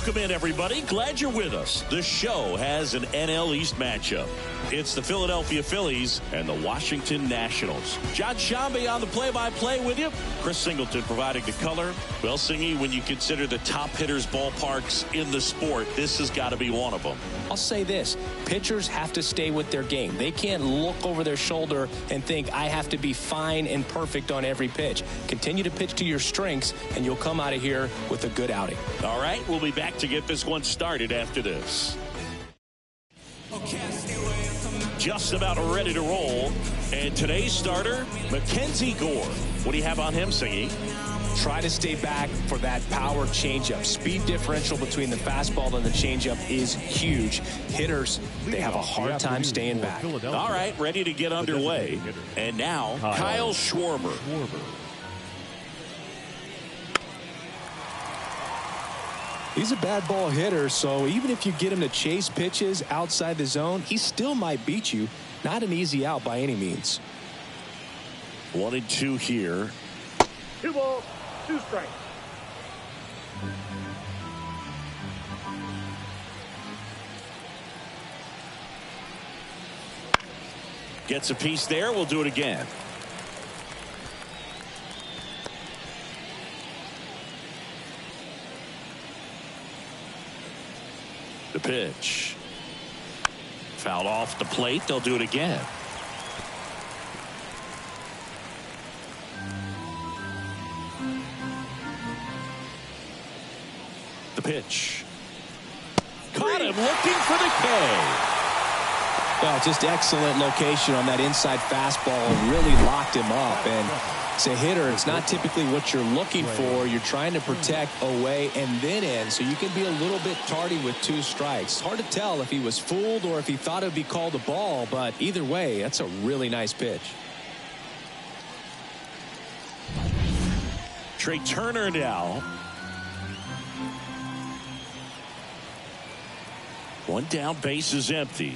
Welcome in, everybody. Glad you're with us. The show has an NL East matchup. It's the Philadelphia Phillies and the Washington Nationals. John Shambi on the play-by-play with you. Chris Singleton providing the color. Well, Singy, when you consider the top hitters' ballparks in the sport, this has got to be one of them. I'll say this. Pitchers have to stay with their game. They can't look over their shoulder and think, I have to be fine and perfect on every pitch. Continue to pitch to your strengths, and you'll come out of here with a good outing. All right, we'll be back to get this one started after this. Just about ready to roll. And today's starter, Mackenzie Gore. What do you have on him, Singy? Try to stay back for that power changeup. Speed differential between the fastball and the changeup is huge. Hitters, they have a hard time staying back. All right, ready to get underway. And now, Kyle Schwarber. He's a bad ball hitter, so even if you get him to chase pitches outside the zone, he still might beat you. Not an easy out by any means. 1-2 here. 2 balls, 2 strikes. Gets a piece there. We'll do it again. The pitch. Fouled off the plate. They'll do it again. The pitch. Caught him looking for the K. Well, just excellent location on that inside fastball. Really locked him up. And as a hitter, it's not typically what you're looking for. You're trying to protect away and then in, so you can be a little bit tardy with 2 strikes. Hard to tell if he was fooled or if he thought it would be called a ball, but either way, that's a really nice pitch. Trey Turner now. 1 down, base is empty.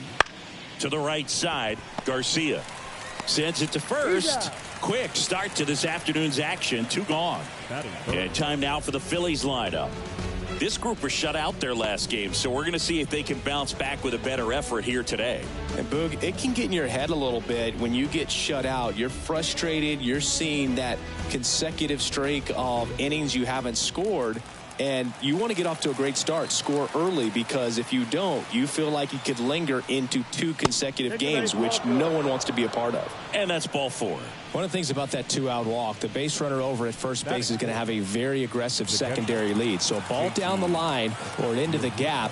To the right side, Garcia sends it to first. Quick start to this afternoon's action. 2 gone. And time now for the Phillies lineup. This group was shut out their last game, so we're going to see if they can bounce back with a better effort here today. And Boog, it can get in your head a little bit when you get shut out. You're frustrated. You're seeing that consecutive streak of innings you haven't scored. And you want to get off to a great start, score early, because if you don't, you feel like you could linger into 2 consecutive games, which no one wants to be a part of. And that's ball 4. One of the things about that 2-out walk, the base runner over at first base is going to have a very aggressive secondary lead. So a ball down the line or into the gap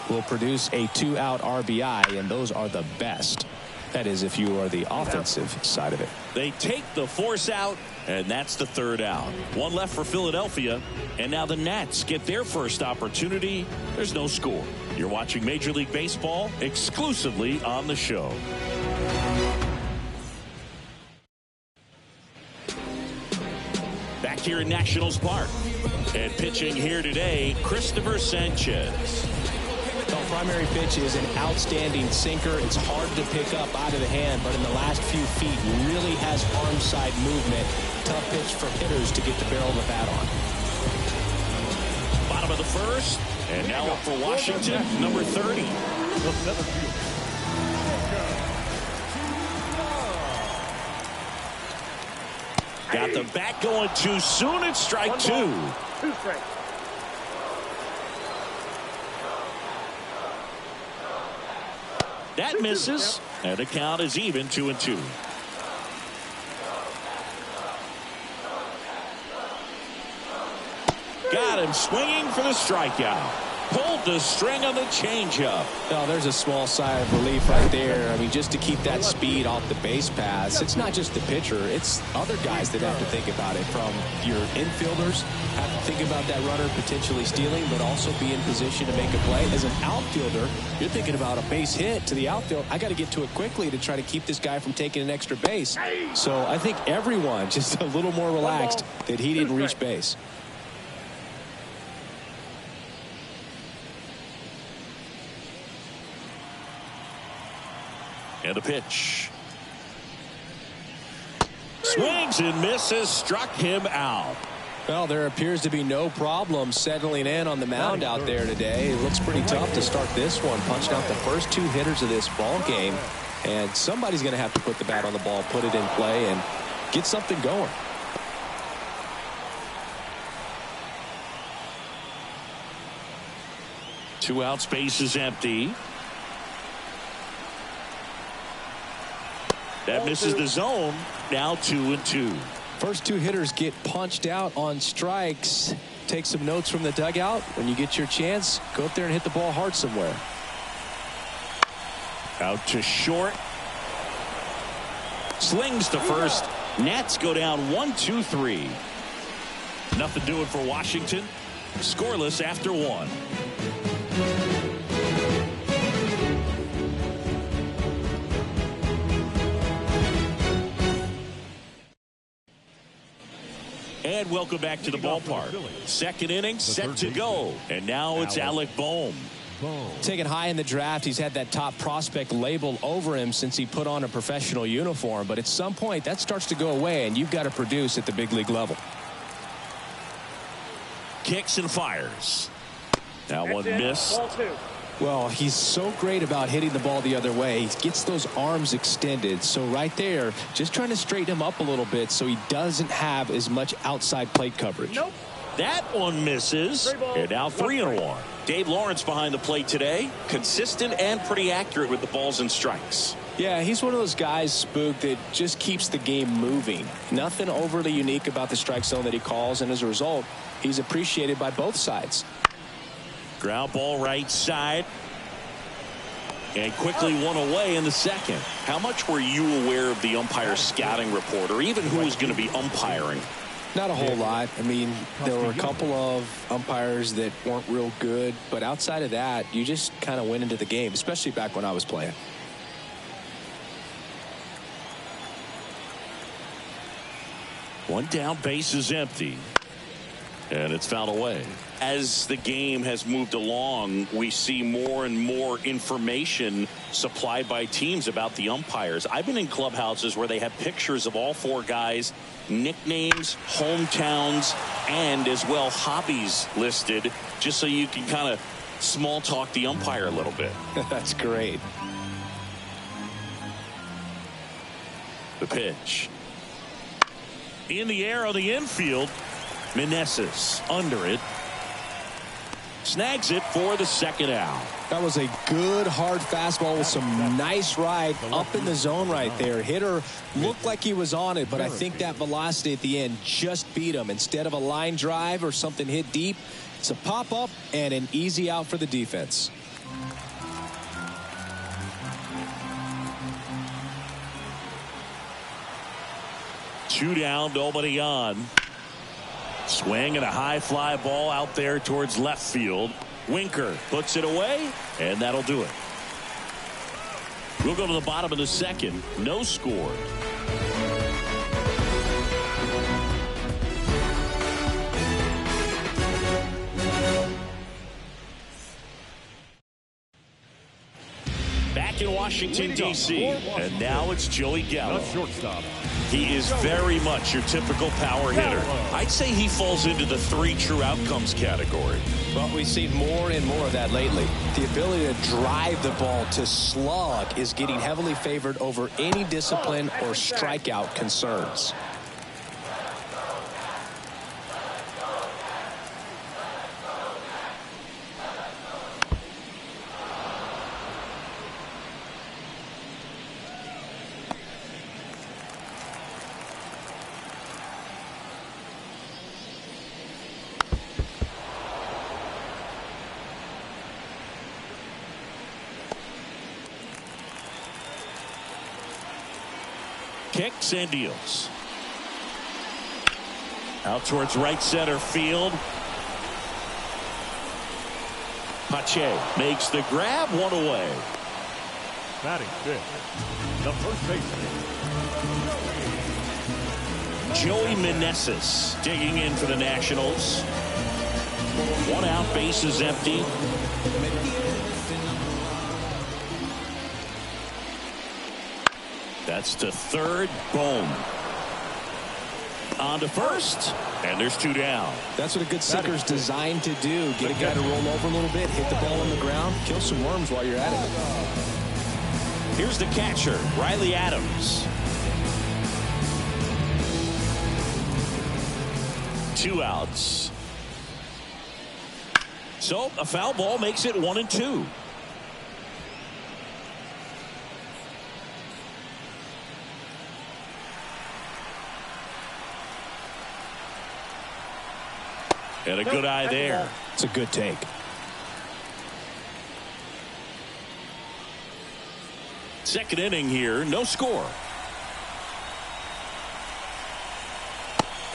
will produce a 2-out RBI, and those are the best. That is, if you are the offensive side of it. They take the force out, and that's the 3rd out. 1 left for Philadelphia, and now the Nats get their first opportunity. There's no score. You're watching Major League Baseball exclusively on the show. Back here in Nationals Park, and pitching here today, Christopher Sanchez. The primary pitch is an outstanding sinker. It's hard to pick up out of the hand, but in the last few feet really has arm side movement. Tough pitch for hitters to get the barrel of the bat on. Bottom of the 1st, and now up for Washington, number 30. Got the bat going too soon. It's strike 2. 2 strikes. That misses, and the count is even 2-2. Got him swinging for the strikeout. Pulled the string on the changeup. Oh, there's a small sigh of relief right there. I mean, just to keep that speed off the base pass. It's not just the pitcher. It's other guys that have to think about it. From your infielders, have to think about that runner potentially stealing, but also be in position to make a play. As an outfielder, you're thinking about a base hit to the outfield. I got to get to it quickly to try to keep this guy from taking an extra base. So I think everyone just a little more relaxed that he didn't reach base. And a pitch. Swings and misses, struck him out. Well, there appears to be no problem settling in on the mound out there today. It looks pretty tough to start this one, punching out the first two hitters of this ball game. And somebody's going to have to put the bat on the ball, put it in play, and get something going. Two outs, base is empty. That misses the zone. Now 2-2. First two hitters get punched out on strikes. Take some notes from the dugout. When you get your chance, go up there and hit the ball hard somewhere. Out to short. Slings to first. Nats go down 1-2-3. Nothing doing for Washington. Scoreless after one. And welcome back to the ballpark. Second inning set to go. And now it's Alec Bohm. Taken high in the draft, he's had that top prospect label over him since he put on a professional uniform. But at some point, that starts to go away, and you've got to produce at the big league level. Kicks and fires. That one missed. Well, he's so great about hitting the ball the other way. He gets those arms extended. So right there, just trying to straighten him up a little bit so he doesn't have as much outside plate coverage. Nope. That one misses. And now 3-1. Dave Lawrence behind the plate today. Consistent and pretty accurate with the balls and strikes. Yeah, he's one of those guys, Spook, that just keeps the game moving. Nothing overly unique about the strike zone that he calls, and as a result, he's appreciated by both sides. Ground ball right side. And quickly one away in the second. How much were you aware of the umpire scouting report, or even who was going to be umpiring? Not a whole lot. I mean, there were a couple of umpires that weren't real good, but outside of that, you just kind of went into the game, especially back when I was playing. One down, base is empty. And it's fouled away. As the game has moved along, we see more and more information supplied by teams about the umpires. I've been in clubhouses where they have pictures of all four guys, nicknames, hometowns, and as well hobbies listed, just so you can kind of small talk the umpire a little bit. That's great. The pitch. In the air on the infield. Meneses under it. Snags it for the second out. That was a good hard fastball with some nice ride up in the zone right there. Hitter looked like he was on it, but I think that velocity at the end just beat him. Instead of a line drive or something hit deep, it's a pop up and an easy out for the defense. Two down, nobody on. Swing and a high fly ball out there towards left field. Winker puts it away, and that'll do it. We'll go to the bottom of the second. No score. Back in Washington, D.C., and now it's Joey Gallo. He is very much your typical power hitter. I'd say he falls into the 3 true outcomes category. Well, we've seen more and more of that lately. The ability to drive the ball to slug is getting heavily favored over any discipline or strikeout concerns. Kicks and deals. Out towards right center field. Pache makes the grab, one away. Batting fifth, the first baseman, Joey Meneses digging in for the Nationals. One out, base is empty. That's to third. Bohm on to first, and there's 2 down. That's what a good sinker's designed to do. Get a guy to roll over a little bit, hit the ball on the ground, kill some worms while you're at it. Here's the catcher, Riley Adams. 2 outs. So a foul ball makes it 1-2. And a good eye there. It's a good take. Second inning here, no score.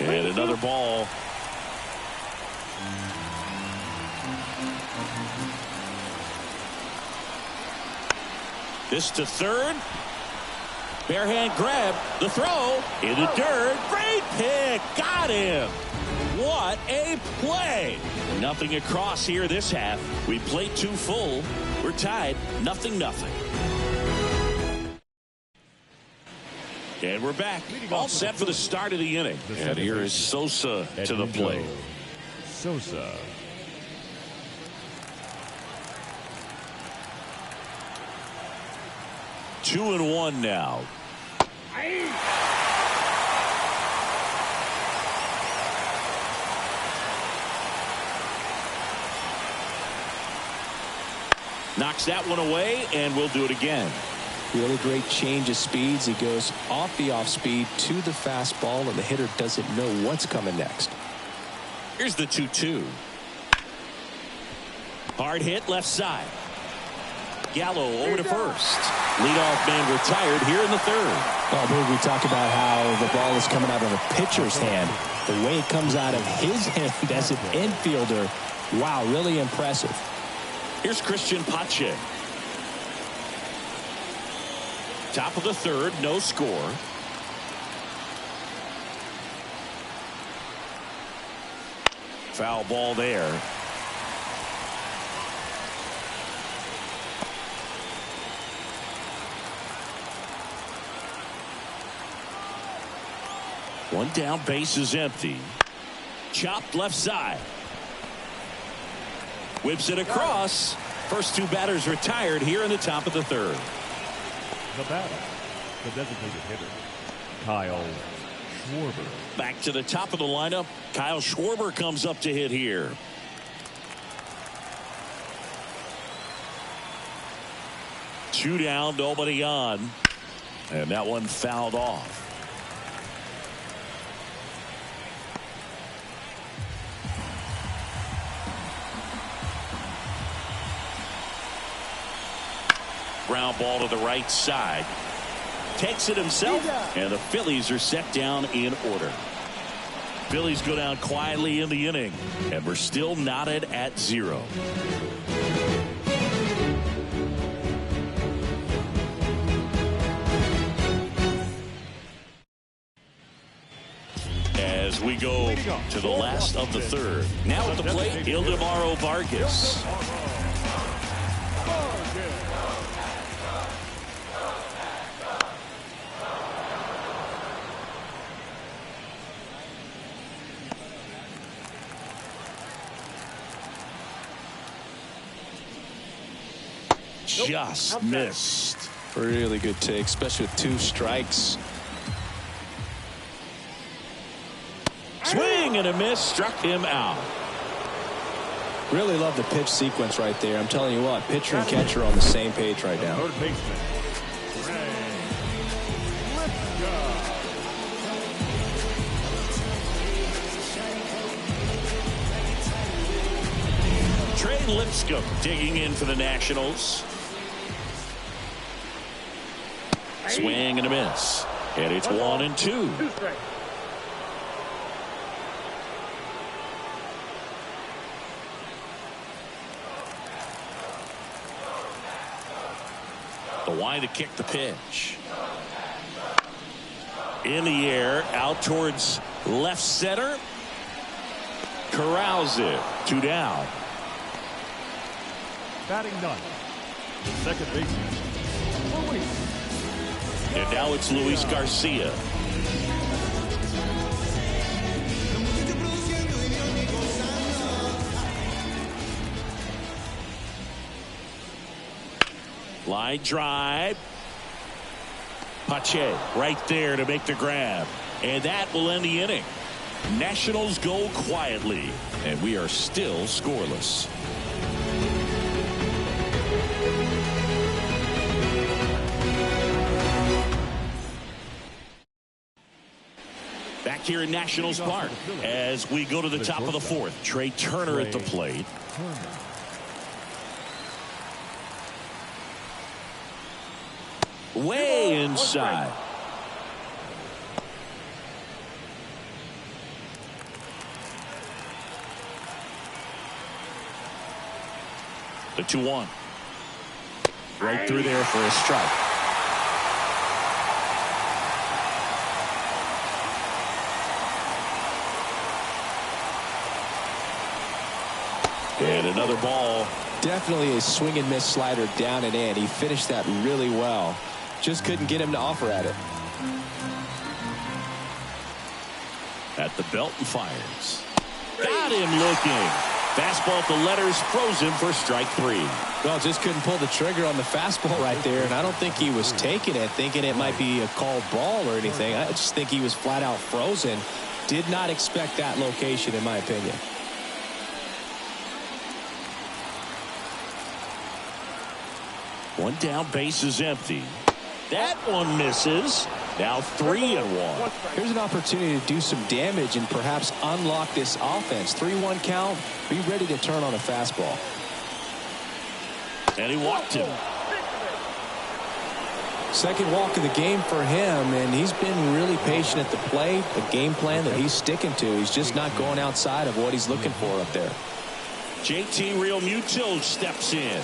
And another ball. This to third. Bare hand grab. The throw. In the dirt. Great pick. Got him. What a play. Nothing across here this half. We played 2 full. We're tied 0-0. And we're back. All set for the start of the inning. And here is Sosa to the plate. Sosa. Two and one now. Knocks that one away, and we'll do it again. Really great change of speeds. He goes off the off speed to the fastball, and the hitter doesn't know what's coming next. Here's the 2-2. Hard hit left side. Gallo over to first. Leadoff man retired here in the third. Oh, Boog, we talk about how the ball is coming out of a pitcher's hand. The way it comes out of his hand as an infielder, wow, really impressive. Here's Christian Pache. Top of the third, no score. Foul ball there. One down, base is empty. Chopped left side. Whips it across. First 2 batters retired here in the top of the third. The batter, the designated hitter, Kyle Schwarber. Back to the top of the lineup. Kyle Schwarber comes up to hit here. Two down, nobody on. And that one fouled off. Ground ball to the right side. Takes it himself, and the Phillies are set down in order. Phillies go down quietly in the inning, and we're still knotted at 0. As we go to the last of the third. Now at the plate, Ildemaro Vargas. Just missed. Really good take, especially with 2 strikes. Swing and a miss, struck him out. Really love the pitch sequence right there. I'm telling you what, pitcher and catcher are on the same page right now. Third baseman, Trey Lipscomb digging in for the Nationals. Swing and a miss. And it's 1-2. The wind to kick the pitch. In the air, out towards left center. Corrals it. 2 down. batting ninth, second baseman, Luis. And now it's Luis Garcia. Line drive. Pache right there to make the grab. And that will end the inning. Nationals go quietly, and we are still scoreless. Back here in Nationals Park as we go to the top of the fourth. Trey Turner at the plate. Way inside. The 2-1. Right through there for a strike. And another ball. Definitely a swing and miss slider down and in. He finished that really well. Just couldn't get him to offer at it. At the belt and fires. Got him looking. Fastball at the letters, frozen for strike 3. Well, just couldn't pull the trigger on the fastball right there, and I don't think he was taking it, thinking it might be a called ball or anything. I just think he was flat out frozen. Did not expect that location, in my opinion. One down, base is empty. That one misses. Now 3-1. Here's an opportunity to do some damage and perhaps unlock this offense. 3-1 count. Be ready to turn on a fastball. And he walked him. Second walk of the game for him, and he's been really patient at the plate. A game plan that he's sticking to. He's just not going outside of what he's looking for up there. JT Realmuto steps in.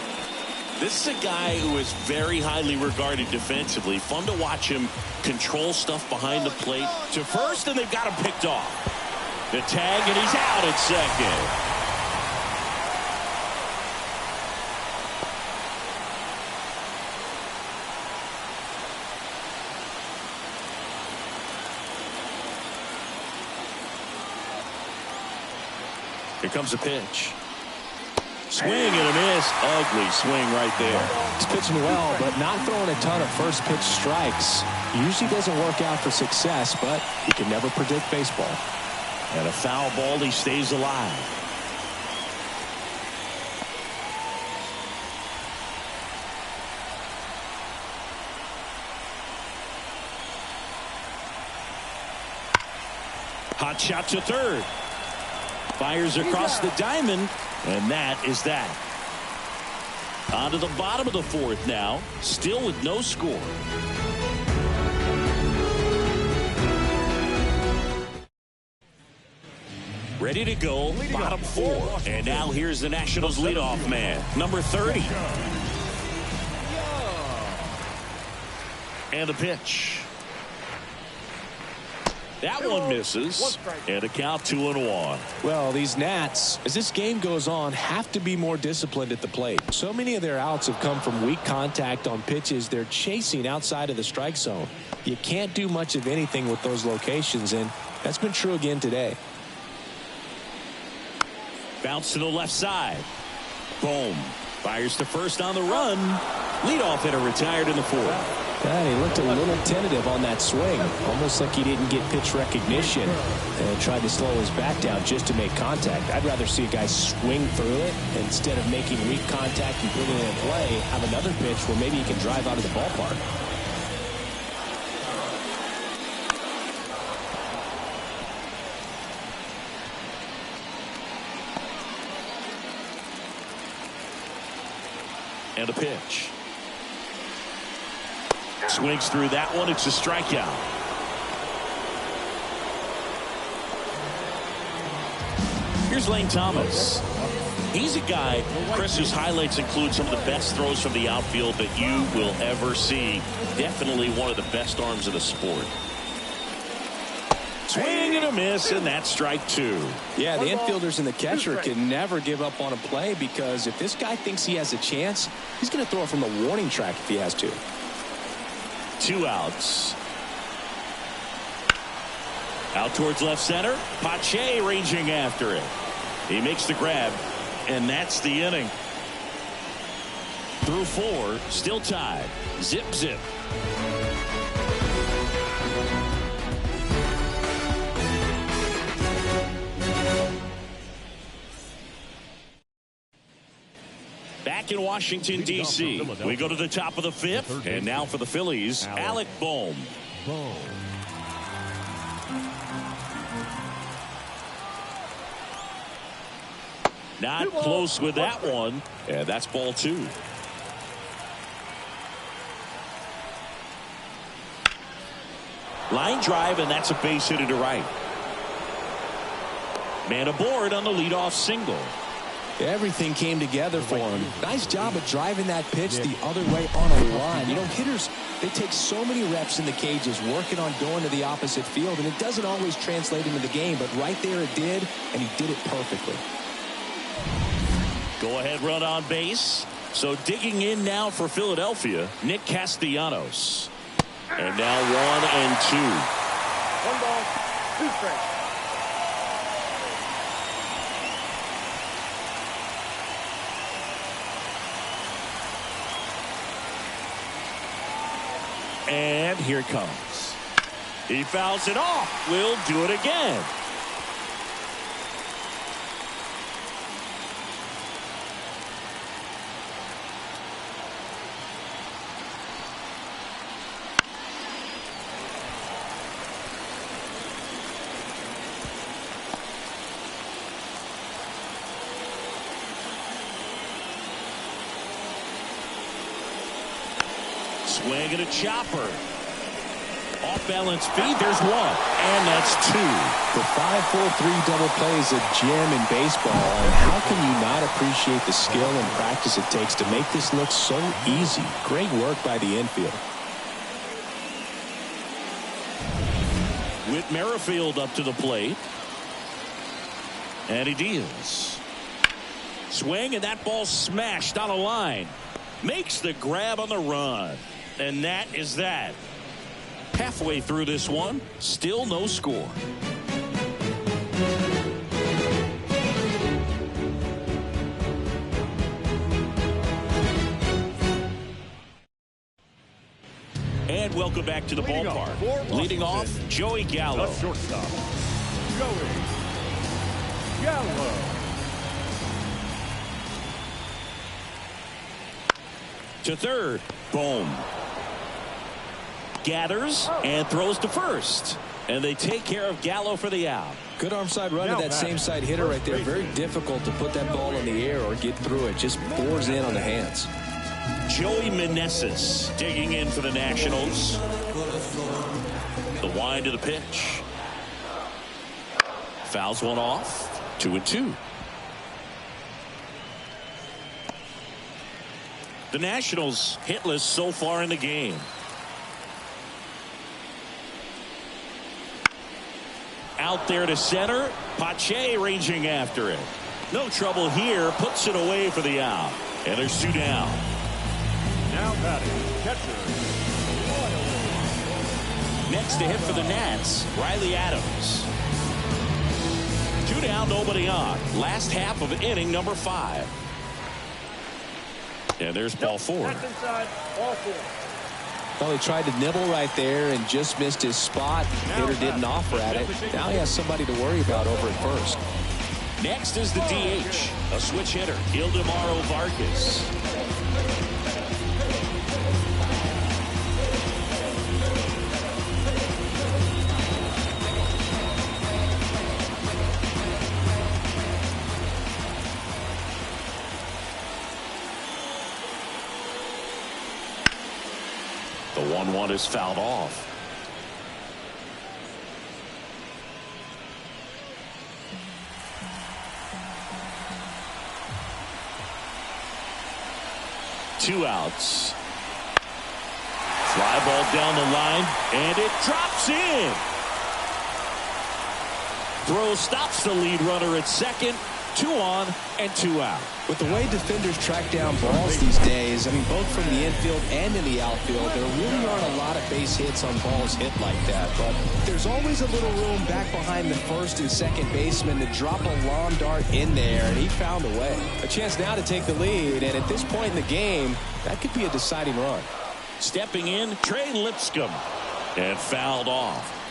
This is a guy who is very highly regarded defensively. Fun to watch him control stuff behind the plate. To first, and they've got him picked off. The tag, and he's out at second. Here comes a pitch. Swing and a miss. Ugly swing right there. He's pitching well, but not throwing a ton of first pitch strikes. Usually doesn't work out for success, but you can never predict baseball. And a foul ball, he stays alive. Hot shot to third. Fires across the diamond, and that is that. On to the bottom of the fourth now, still with no score. Ready to go, bottom four. And now here's the Nationals leadoff man, number 30. And the pitch. That one misses, and a count 2-1. Well, these Nats, as this game goes on, have to be more disciplined at the plate. So many of their outs have come from weak contact on pitches they're chasing outside of the strike zone. You can't do much of anything with those locations, and that's been true again today. Bounce to the left side. Boom. Fires to first on the run. Leadoff hitter retired in the fourth. Yeah, he looked a little tentative on that swing, almost like he didn't get pitch recognition and tried to slow his bat down just to make contact. I'd rather see a guy swing through it instead of making weak contact and putting it in play, have another pitch where maybe he can drive out of the ballpark. And a pitch. Swings through that one. It's a strikeout. Here's Lane Thomas. He's a guy, Chris, whose highlights include some of the best throws from the outfield that you will ever see. Definitely one of the best arms of the sport. Swing and a miss, and that's strike 2. Yeah, the infielders and the catcher can never give up on a play, because if this guy thinks he has a chance, he's going to throw it from the warning track if he has to. 2 outs. Out towards left center. Pache ranging after it. He makes the grab, and that's the inning. through 4, still tied. Zip, zip. Back in Washington, D.C., we go to the top of the 5th, and now for the Phillies, Alec Bohm. Not close with that one, and that's ball 2. Line drive, and that's a base hit to right. Man aboard on the leadoff single. Everything came together for him. Nice job of driving that pitch the other way on a line. You know, hitters, they take so many reps in the cages working on going to the opposite field, and it doesn't always translate into the game, but right there it did, and he did it perfectly. Go ahead run on base. So digging in now for Philadelphia, Nick Castellanos. And now 1 and 2. 1 ball, 2 strikes. And here it comes. He fouls it off. We'll do it again. Swing and a chopper. Off balance feed. There's 1. And that's 2. The 5-4-3 double play is a gem in baseball. And how can you not appreciate the skill and practice it takes to make this look so easy? Great work by the infield. Whit Merrifield up to the plate. And he deals. Swing, and that ball smashed on a line. Makes the grab on the run. And that is that. Halfway through this one, still no score. And welcome back to the ballpark. Leading off, Joey Gallo. The shortstop, Joey Gallo. To third, Bohm. Gathers and throws to first. And they take care of Gallo for the out. Good arm side run to that same side hitter right there. Very difficult to put that ball in the air or get through it. Just bores in on the hands. Joey Meneses digging in for the Nationals. The wind of the pitch. Fouls one off. 2-2. The Nationals hitless so far in the game. Out there to center. Pache ranging after it. No trouble here. Puts it away for the out. And there's 2 down. Now batting, catcher. Next to hit for the Nats, Riley Adams. 2 down, nobody on. Last half of inning number 5. And there's ball 4. That's inside, ball 4. Well, he tried to nibble right there and just missed his spot. Hitter didn't offer at it. Now he has somebody to worry about over at first. Next is the DH, a switch hitter, Ildemaro Vargas. The 1-1 is fouled off. Two outs. Fly ball down the line, and it drops in. Throw stops the lead runner at second, 2 on and 2 out. With the way defenders track down balls these days, I mean, both from the infield and in the outfield, there really aren't a lot of base hits on balls hit like that. But there's always a little room back behind the first and second baseman to drop a long dart in there, and he found a way. A chance now to take the lead, and at this point in the game, that could be a deciding run. Stepping in, Trey Lipscomb, and fouled off.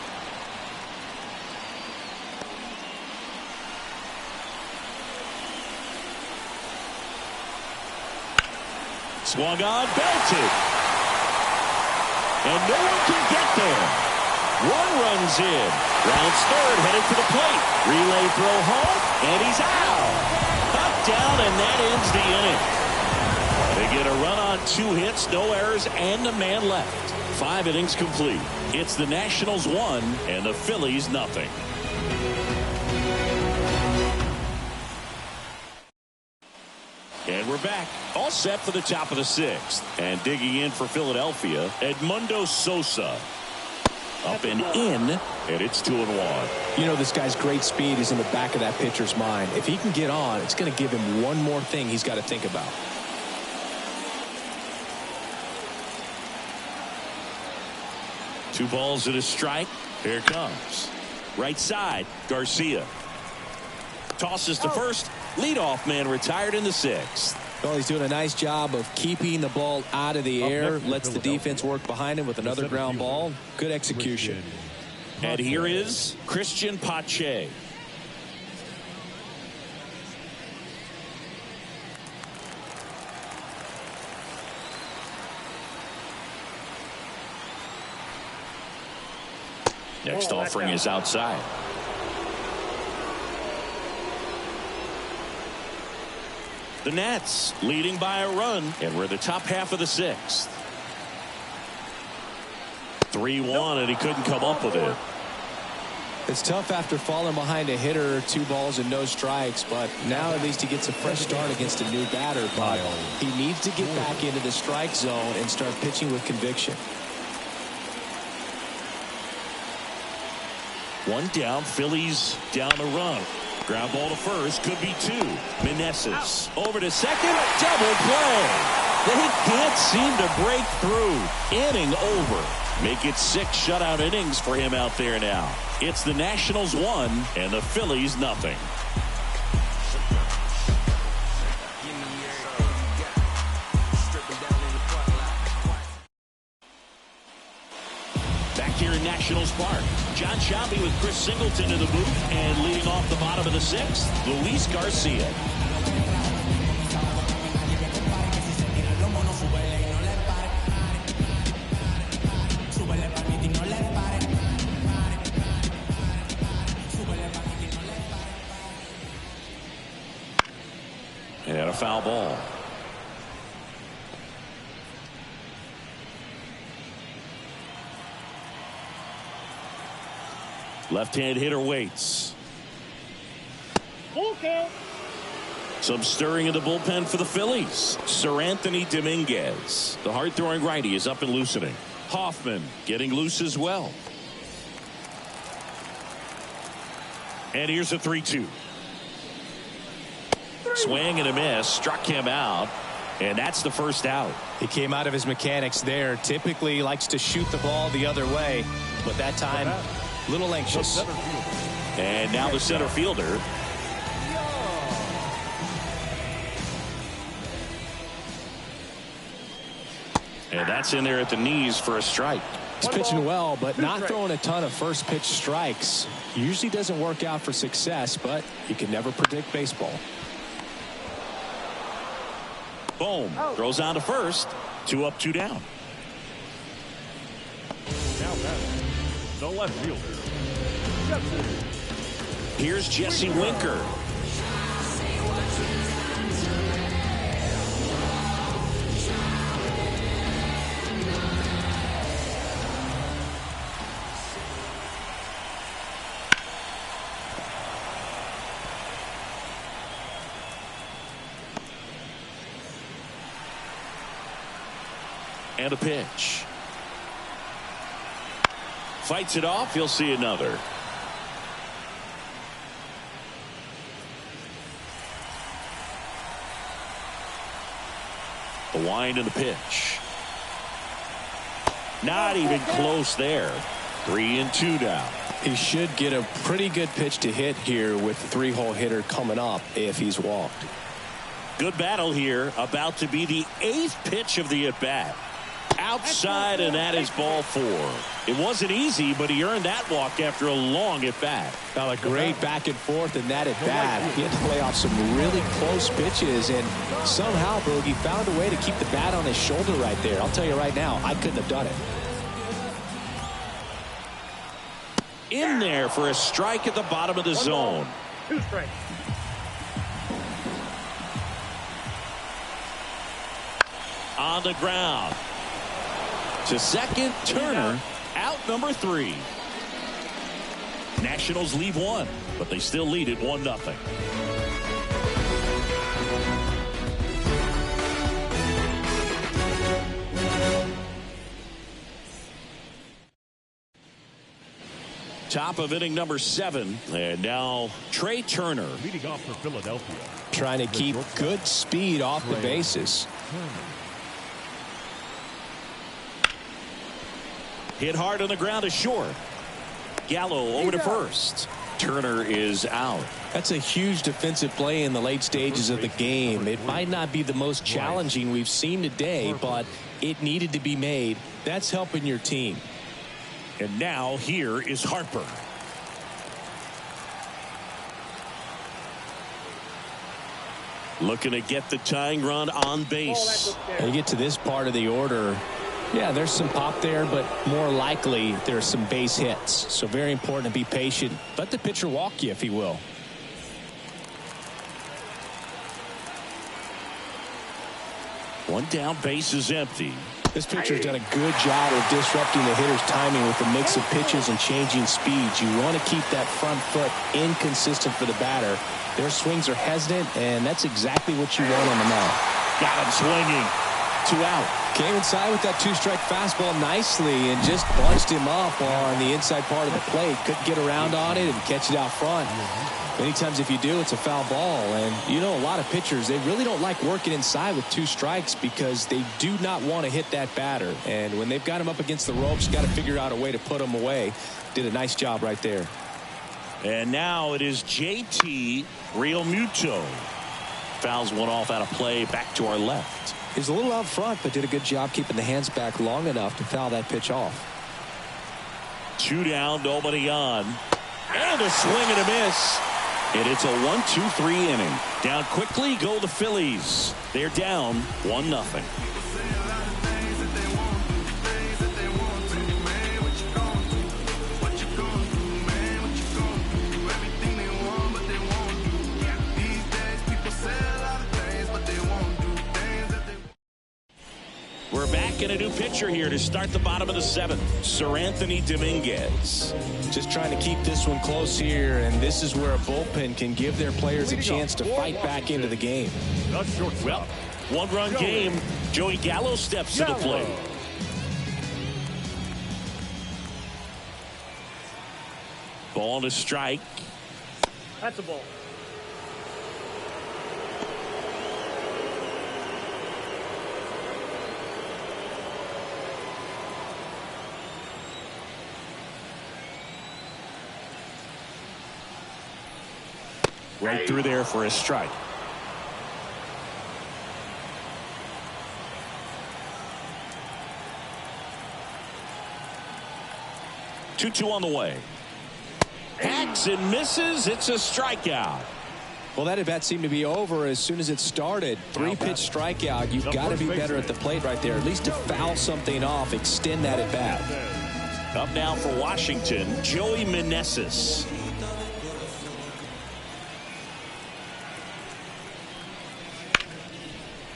Swung on, belted. And no one can get there. 1 run's in. Rounds third, headed for the plate. Relay throw home, and he's out. Up, down, and that ends the inning. They get a run on 2 hits, no errors, and a man left. 5 innings complete. It's the Nationals 1 and the Phillies nothing. And we're back, all set for the top of the 6th. And digging in for Philadelphia, Edmundo Sosa. Up and in, and it's 2-1. You know, this guy's great speed is in the back of that pitcher's mind. If he can get on, it's going to give him one more thing he's got to think about. Two balls and a strike. Here it comes. Right side, Garcia. Tosses to first. Leadoff man retired in the 6th. Well, he's doing a nice job of keeping the ball out of the air. Lets the defense work behind him with another ground ball. Good execution. And here is Christian Pache. Next offering is outside. The Nats leading by a run, and we're the top half of the 6th. 3-1, and he couldn't come up with it. It's tough after falling behind a hitter, 2 balls and no strikes, but now at least he gets a fresh start against a new batter. But he needs to get back into the strike zone and start pitching with conviction. 1 down, Phillies down the run. Ground ball to first, could be 2. Meneses over to second, double play. They can't seem to break through. Inning over. Make it 6 shutout innings for him out there now. It's the Nationals 1 and the Phillies nothing. Back here in Nationals Park, John Sciambi with Chris Singleton in the booth, and leading off the bottom of the 6th, Luis Garcia. And a foul ball. Left-hand hitter waits. Okay. Some stirring in the bullpen for the Phillies. Sir Anthony Dominguez, the hard-throwing righty, is up and loosening. Hoffman getting loose as well. And here's a 3-2. Swing and a miss, struck him out, and that's the first out. He came out of his mechanics there. Typically likes to shoot the ball the other way, but that time a little anxious. And now the center fielder. And that's in there at the knees for a strike. He's pitching well, but not throwing a ton of first pitch strikes. Usually doesn't work out for success, but you can never predict baseball. Boom. Throws on to first. 2 up, 2 down. Now batting, the left fielder, Jesse. Here's Jesse Winker. And a pitch. Fights it off. He'll see another. The wind and the pitch. Not even close there. 3-2 now. He should get a pretty good pitch to hit here with the 3-hole hitter coming up if he's walked. Good battle here. About to be the 8th pitch of the at-bat. Outside, and that is ball 4. It wasn't easy, but he earned that walk after a long at-bat. Now a great back and forth in that at-bat. He had to play off some really close pitches, and somehow Bogey found a way to keep the bat on his shoulder right there. I'll tell you right now, I couldn't have done it. In there for a strike at the bottom of the zone. 2 strikes. On the ground. To second, Turner, out number 3. Nationals leave 1, but they still lead it 1-0. Top of inning number 7, and now Trey Turner. Leading off for Philadelphia. Trying to keep good speed off the bases. Hit hard on the ground to short. Gallo over to first. Turner is out. That's a huge defensive play in the late stages of the game. It might not be the most challenging we've seen today, but it needed to be made. That's helping your team. And now here is Harper. Looking to get the tying run on base. And you get to this part of the order. Yeah, there's some pop there, but more likely there's some base hits. So very important to be patient. Let the pitcher walk you if he will. One down, base is empty. This pitcher's done a good job of disrupting the hitter's timing with a mix of pitches and changing speeds. You want to keep that front foot inconsistent for the batter. Their swings are hesitant, and that's exactly what you want on the mound. Got him swinging. 2 out. Came inside with that 2-strike fastball nicely and just bunched him up on the inside part of the plate. Couldn't get around on it and catch it out front. Many times if you do, it's a foul ball. And you know, a lot of pitchers, they really don't like working inside with 2 strikes because they do not want to hit that batter. And when they've got him up against the ropes, got to figure out a way to put him away. Did a nice job right there. And now it is JT Realmuto. Fouls one off out of play back to our left. He was a little out front, but did a good job keeping the hands back long enough to foul that pitch off. 2 down, nobody on. And a swing and a miss. And it's a 1-2-3 inning. Down quickly go the Phillies. They're down 1-0. We're back in a new pitcher here to start the bottom of the 7th. Seranthony Dominguez. Just trying to keep this one close here, and this is where a bullpen can give their players a chance to fight back into the game. Well, 1-run game. Joey Gallo steps to the plate. Ball to strike. That's a ball. Right through there for a strike. Two on the way. Hacks and misses. It's a strikeout. Well, that at bat seemed to be over as soon as it started. 3-pitch strikeout. You've got to be better at the plate right there, at least to foul something off, extend that at bat. Up now for Washington, Joey Meneses.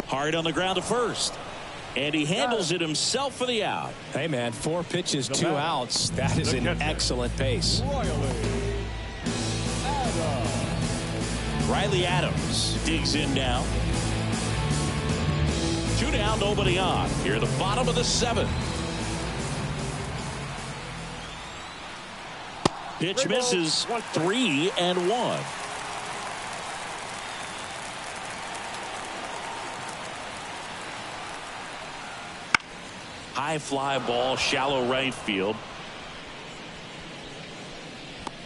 Hard on the ground to first. And he handles it himself for the out. Hey, man, 4 pitches, 2 outs. That is an excellent pace. Riley Adams digs in now. 2 down, nobody on. Here at the bottom of the 7th. Pitch misses. 3-1. High fly ball, shallow right field.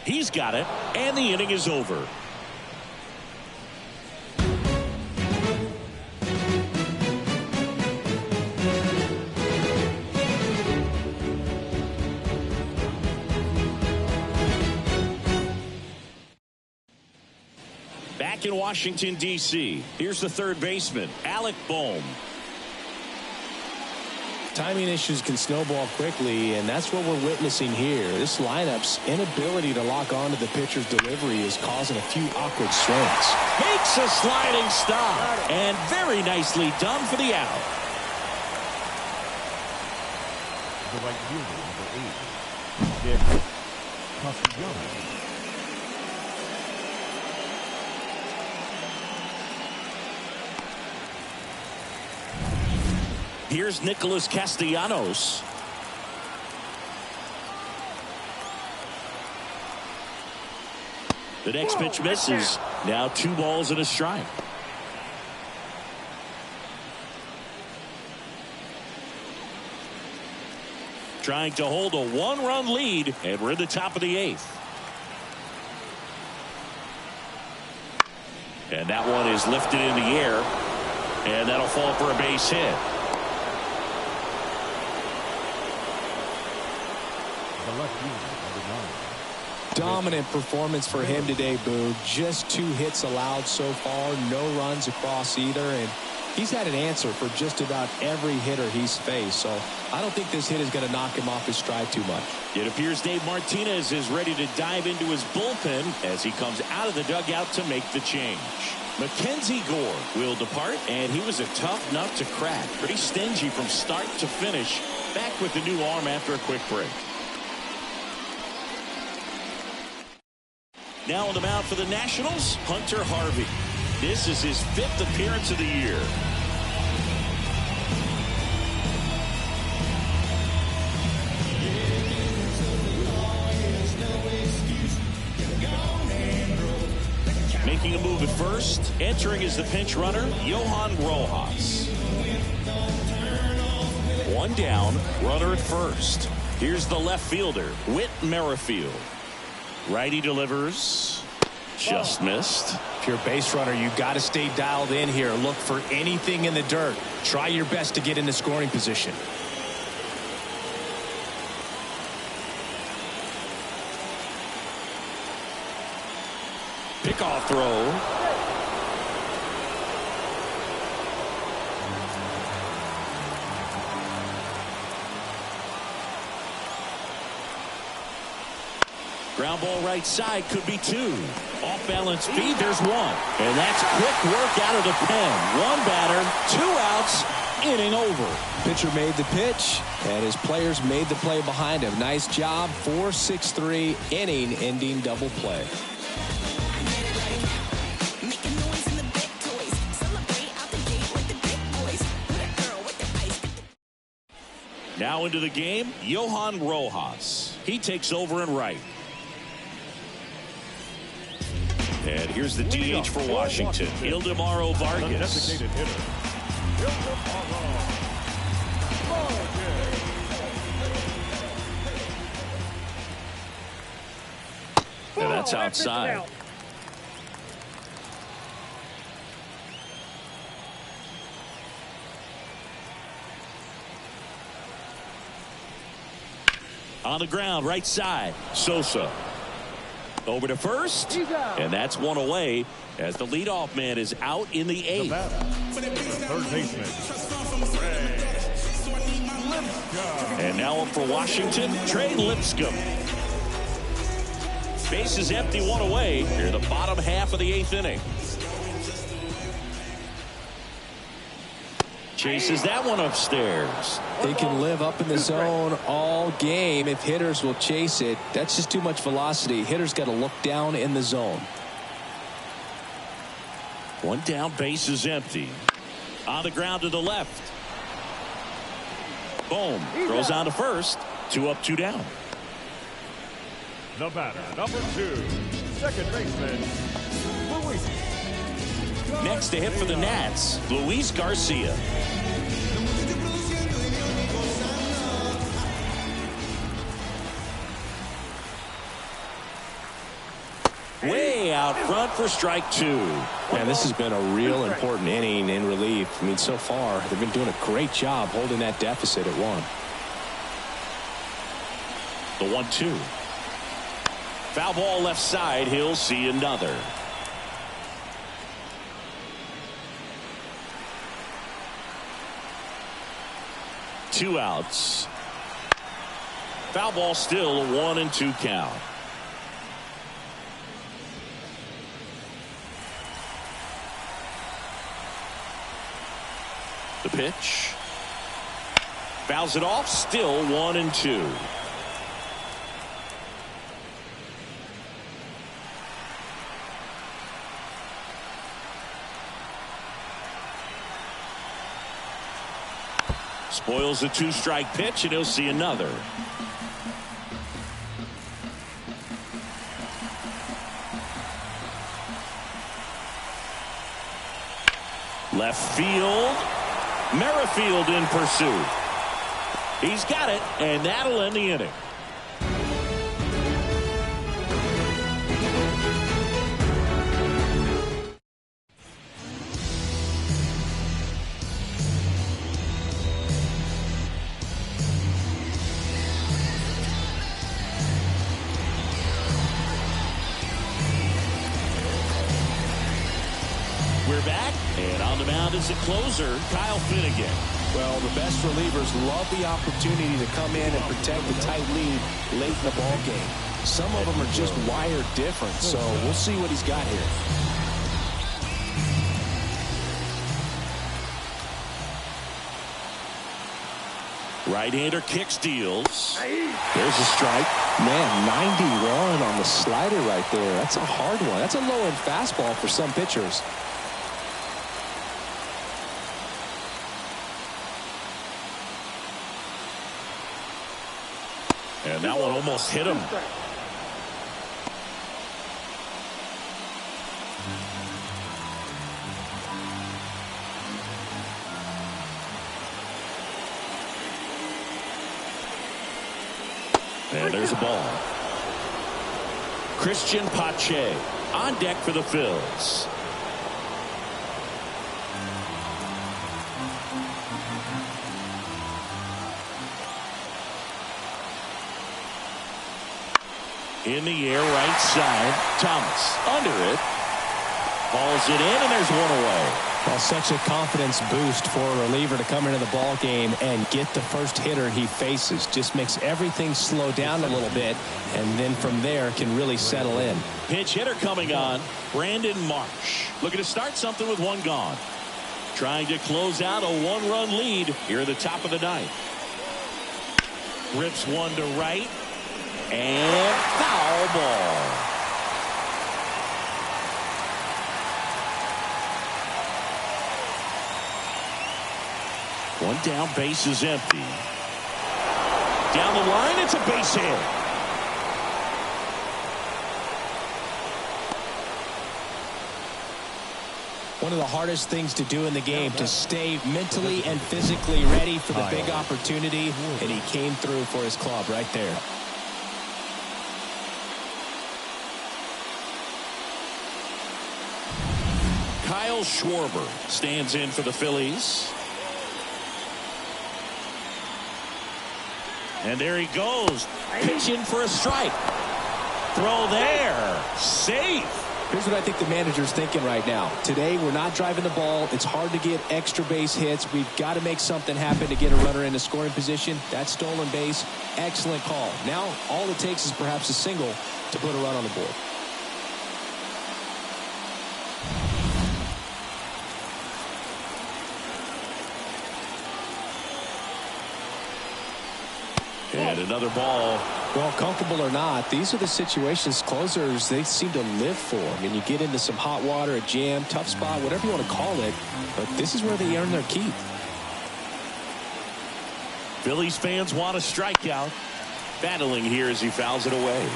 He's got it, and the inning is over. Back in Washington, D.C., here's the third baseman, Alec Bohm. Timing issues can snowball quickly, and that's what we're witnessing here. This lineup's inability to lock onto the pitcher's delivery is causing a few awkward swings. Makes a sliding stop, and very nicely done for the out. The right fielder, number 8, Nick Castellanos. Here's Nicholas Castellanos. The next pitch misses. Now 2 balls and a strike. Trying to hold a 1-run lead, and we're in the top of the 8th. And that one is lifted in the air, and that'll fall for a base hit. Dominant performance for him today, Boo. Just 2 hits allowed so far, no runs across either, and he's had an answer for just about every hitter he's faced, so I don't think this hit is going to knock him off his stride too much. It appears Dave Martinez is ready to dive into his bullpen as he comes out of the dugout to make the change. Mackenzie Gore will depart, and he was a tough nut to crack. Pretty stingy from start to finish. Back with the new arm after a quick break. Now on the mound for the Nationals, Hunter Harvey. This is his 5th appearance of the year. Making a move at first, entering as the pinch runner, Johan Rojas. 1 down, runner at first. Here's the left fielder, Whit Merrifield. Righty delivers. Just missed. If you're a base runner, you got to stay dialed in here. Look for anything in the dirt. Try your best to get into scoring position. Pickoff throw. Ground ball right side, could be 2. Off balance feed, there's 1. And that's quick work out of the pen. 1 batter, 2 outs, inning over. Pitcher made the pitch, and his players made the play behind him. Nice job. 4-6-3 inning ending double play. Now into the game, Johan Rojas. He takes over in right. And here's the DH for Washington, Ildemaro Vargas. And that's outside. On the ground, right side, Sosa. Over to first, and that's 1 away as the leadoff man is out in the 8th. Third baseman. And now up for Washington, Trey Lipscomb. Base is empty, 1 away. Here in the bottom half of the 8th inning. Chases that one upstairs. They can live up in the zone all game if hitters will chase it. That's just too much velocity. Hitters got to look down in the zone. 1 down, base is empty. On the ground to the left. Boom. Throws on to first. 2 up, 2 down. The batter, number 2, second baseman, Luis. Next to hit for the Nats, Luis Garcia. way out front for strike two. And this has been a real important inning in relief. I mean, so far, they've been doing a great job holding that deficit at 1. The 1-2. Foul ball left side. He'll see another. Two outs. Foul ball still a 1-2 count. The pitch. Fouls it off. Still 1-2. Spoils a 2-strike pitch, and he'll see another. Left field. Merrifield in pursuit. He's got it, and that'll end the inning. We're back, and on the mound is the closer, Kyle Finnegan. Well, the best relievers love the opportunity to come in and protect the tight lead late in the ball game. Some of them are just wired different, so we'll see what he's got here. Right-hander kick steals. There's a strike. Man, 91 on the slider right there. That's a hard one. That's a low-end fastball for some pitchers. And that one almost hit him. And there's a ball. Christian Pache on deck for the Phils. In the air, right side. Thomas under it. Hauls it in, and there's one away. Well, such a confidence boost for a reliever to come into the ball game and get the first hitter he faces. Just makes everything slow down a little bit, and then from there can really settle in. Pinch hitter coming on, Brandon Marsh. Looking to start something with one gone. Trying to close out a one-run lead here at the top of the ninth. Rips one to right. And foul ball. One down, base is empty. Down the line, it's a base hit. One of the hardest things to do in the game, to stay mentally and physically ready for the big opportunity, and he came through for his club right there. Kyle Schwarber stands in for the Phillies. And there he goes, pitching for a strike. Throw there, safe. Here's what I think the manager's thinking right now. Today, we're not driving the ball. It's hard to get extra base hits. We've got to make something happen to get a runner in a scoring position. That stolen base, excellent call. Now, all it takes is perhaps a single to put a run on the board. And another ball. Well, comfortable or not, these are the situations closers they seem to live for. I mean, you get into some hot water, a jam, tough spot, whatever you want to call it, but this is where they earn their keep. Phillies fans want a strikeout. Battling here as he fouls it away.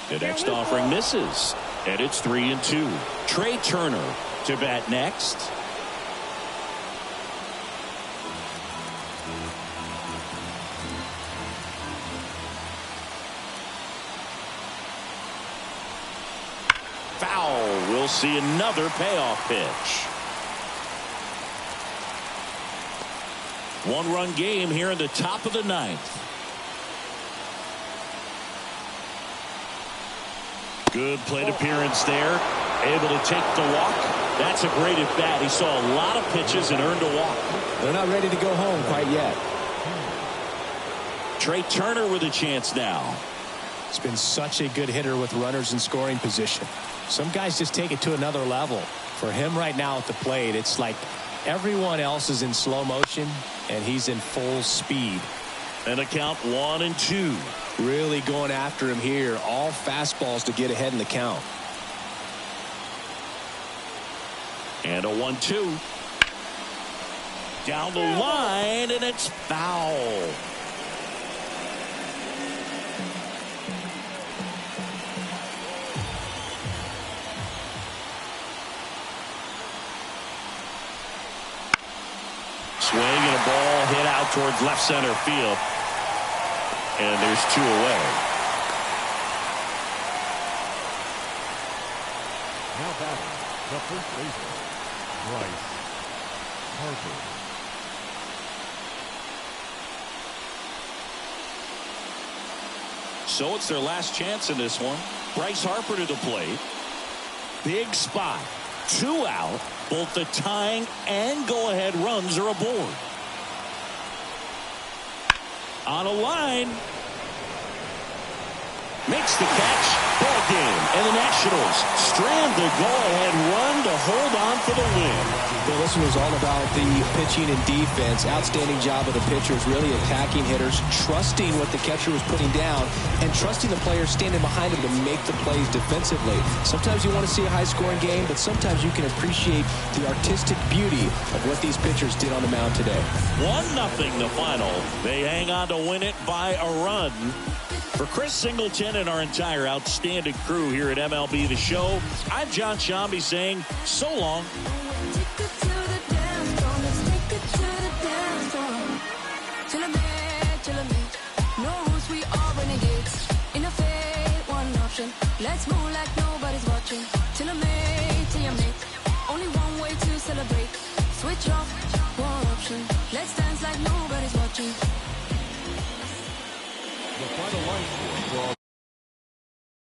The next offering misses. And it's 3-2. Trey Turner to bat next. Foul. We'll see another payoff pitch. One-run game here in the top of the ninth. Good plate appearance there. Able to take the walk. That's a great at bat. He saw a lot of pitches and earned a walk. They're not ready to go home quite yet. Trey Turner with a chance now. He's been such a good hitter with runners in scoring position. Some guys just take it to another level. For him right now at the plate, it's like everyone else is in slow motion and he's in full speed. And a count 1-2. Really going after him here. All fastballs to get ahead in the count. And a 1-2. Down the line, and it's foul. Swing and a ball hit out towards left center field. And there's 2 away. Now batting, the first baseman, Bryce Harper. So it's their last chance in this one. Bryce Harper to the plate. Big spot. 2 out. Both the tying and go-ahead runs are aboard. On a line. Makes the catch. Ball game. And the Nationals strand the go-ahead run to hold on for the win. Well, this one was all about the pitching and defense. Outstanding job of the pitchers, really attacking hitters, trusting what the catcher was putting down, and trusting the players standing behind him to make the plays defensively. Sometimes you want to see a high-scoring game, but sometimes you can appreciate the artistic beauty of what these pitchers did on the mound today. 1-0 the final. They hang on to win it by a run. For Chris Singleton and our entire outstanding crew here at MLB The Show, I'm John Shambi saying so long. Let's move like nobody's watching. Till I'm made, till you're made. Only one way to celebrate. Switch off, one option. Let's dance like nobody's watching. The final line score